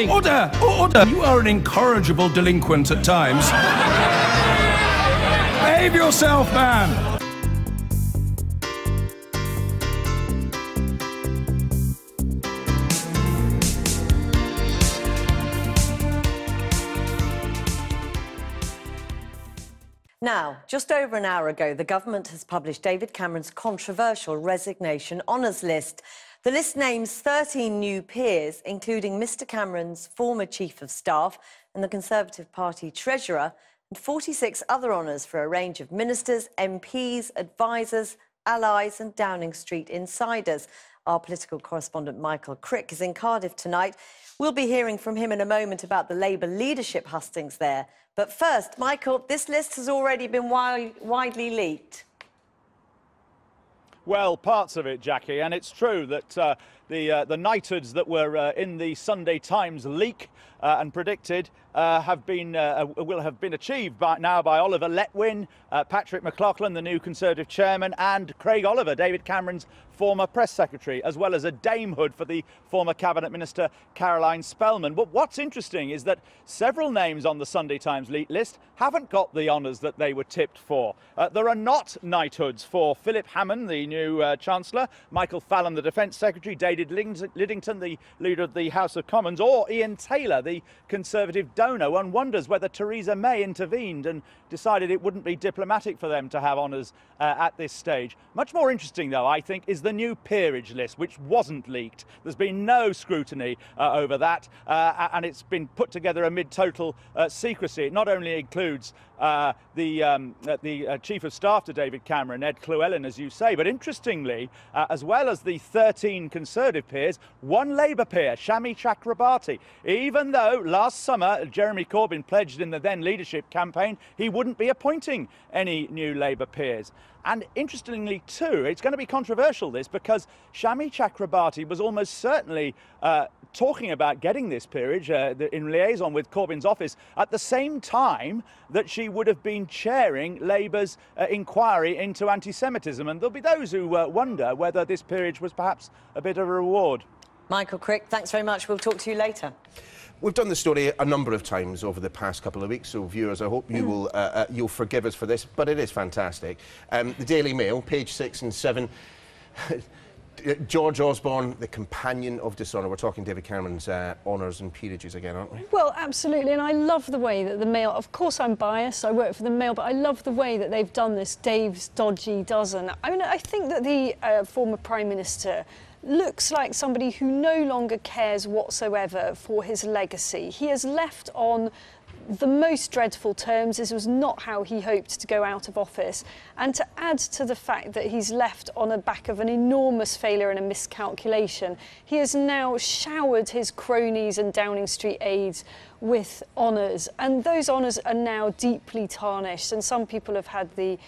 Order! Order! You are an incorrigible delinquent at times. Behave yourself, man! Now, just over an hour ago, the government has published David Cameron's controversial resignation honours list. The list names 13 new peers, including Mr Cameron's former Chief of Staff and the Conservative Party Treasurer, and 46 other honours for a range of ministers, MPs, advisers, allies and Downing Street insiders. Our political correspondent Michael Crick is in Cardiff tonight. We'll be hearing from him in a moment about the Labour leadership hustings there. But first, Michael, this list has already been widely leaked. Well, parts of it, Jackie, and it's true that the knighthoods that were in the Sunday Times leak and predicted will have been achieved now by Oliver Letwin, Patrick McLaughlin, the new Conservative chairman, and Craig Oliver, David Cameron's former press secretary, as well as a damehood for the former cabinet minister Caroline Spellman. But what's interesting is that several names on the Sunday Times leak list haven't got the honours that they were tipped for. There are not knighthoods for Philip Hammond, the new Chancellor, Michael Fallon, the Defence Secretary, David Lidington, the leader of the House of Commons, or Ian Taylor, the Conservative donor. One wonders whether Theresa May intervened and decided it wouldn't be diplomatic for them to have honours at this stage. Much more interesting, though, I think, is the new peerage list, which wasn't leaked. There's been no scrutiny over that, and it's been put together amid total secrecy. It not only includes the Chief of Staff to David Cameron, Ed Llewellyn, as you say, but interestingly, as well as the 13 Conservative peers, one Labour peer, Shami Chakrabarti, even though last summer Jeremy Corbyn pledged in the then leadership campaign he wouldn't be appointing any new Labour peers. And interestingly, too, it's going to be controversial, this, because Shami Chakrabarti was almost certainly talking about getting this peerage in liaison with Corbyn's office at the same time that she would have been chairing Labour's inquiry into anti-Semitism. And there'll be those who wonder whether this peerage was perhaps a bit of a reward. Michael Crick, thanks very much. We'll talk to you later. We've done the story a number of times over the past couple of weeks, so viewers, I hope you will you'll forgive us for this, but it is fantastic. The Daily Mail, page 6 and 7. George Osborne, the companion of dishonour. We're talking David Cameron's honours and peerages again, aren't we? Well, absolutely, and I love the way that the Mail, of course I'm biased, I work for the Mail, but I love the way that they've done this Dave's Dodgy dozen. I mean, I think that the former Prime Minister looks like somebody who no longer cares whatsoever for his legacy. He has left on the most dreadful terms. This was not how he hoped to go out of office. And to add to the fact that he's left on the back of an enormous failure and a miscalculation, he has now showered his cronies and Downing Street aides with honours. And those honours are now deeply tarnished. And some people have had the,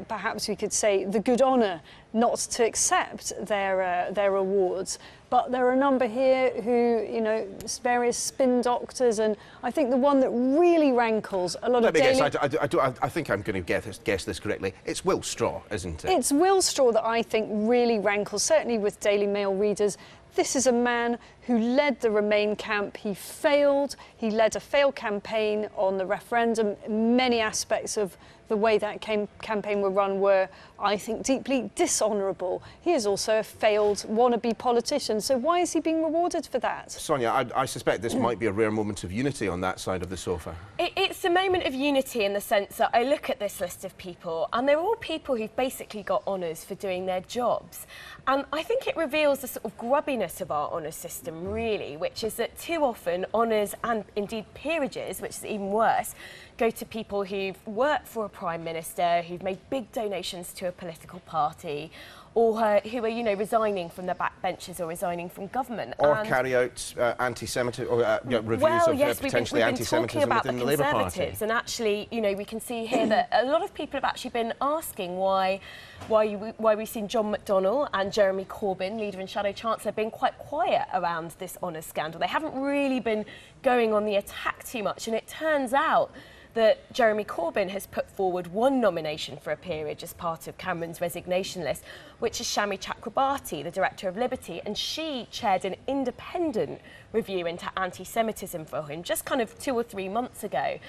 perhaps we could say, the good honour not to accept their awards. But there are a number here who, you know, various spin doctors, and I think the one that really rankles a lot of daily... I think I'm going to guess this correctly. It's Will Straw, isn't it? It's Will Straw that I think really rankles, certainly with Daily Mail readers. This is a man who led the Remain camp. He failed. He led a failed campaign on the referendum. Many aspects of the way that campaign were run were, I think, deeply dishonourable. He is also a failed wannabe politician. So why is he being rewarded for that? Sonia, I suspect this might be a rare moment of unity on that side of the sofa. It's a moment of unity in the sense that I look at this list of people and they're all people who've basically got honours for doing their jobs. And I think it reveals the sort of grubbiness of our honour system, really, which is that too often honours and indeed peerages, which is even worse, go to people who've worked for a Prime Minister, who've made big donations to a political party, or who are, you know, resigning from the backbenches or resigning from government. Or carry out anti-Semitism, or reviews of potentially anti-Semitism within the Labour Party. And actually, you know, we can see here that a lot of people have actually been asking why we've seen John McDonnell and Jeremy Corbyn, Leader and Shadow Chancellor, being quite quiet around this honours scandal. They haven't really been going on the attack too much, and it turns out that Jeremy Corbyn has put forward one nomination for a peerage as part of Cameron's resignation list, which is Shami Chakrabarti, the director of Liberty, and she chaired an independent review into anti-Semitism for him just kind of 2 or 3 months ago.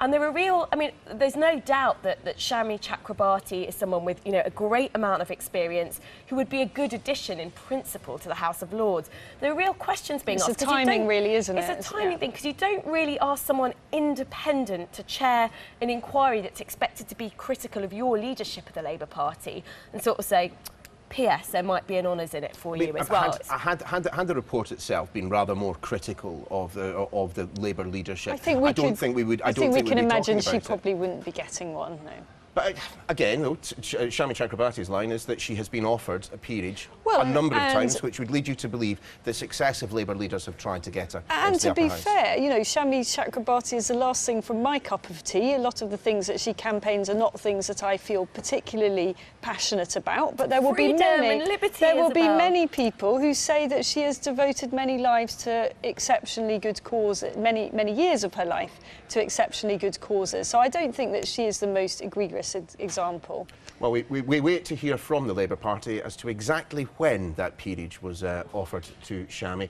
And there are real, I mean, there's no doubt that Shami Chakrabarti is someone with, you know, a great amount of experience who would be a good addition in principle to the House of Lords. There are real questions being asked. It's a timing, really, isn't it? It's a timing thing, because you don't really ask someone independent to chair an inquiry that's expected to be critical of your leadership of the Labour Party and sort of say, P.S. there might be an honours in it for you as well. Had the report itself been rather more critical of the Labour leadership, I think we can imagine she probably wouldn't be getting one. No. But again, though, Shami Chakrabarti's line is that she has been offered a peerage a number of times, which would lead you to believe that successive Labour leaders have tried to get her. And to be fair, you know, Shami Chakrabarti is the last thing from my cup of tea. A lot of the things that she campaigns are not things that I feel particularly passionate about. But there will be many people who say that she has devoted many lives to exceptionally good causes, many years of her life to exceptionally good causes. So I don't think that she is the most egregious example. Well, we wait to hear from the Labour Party as to exactly when that peerage was offered to Shami.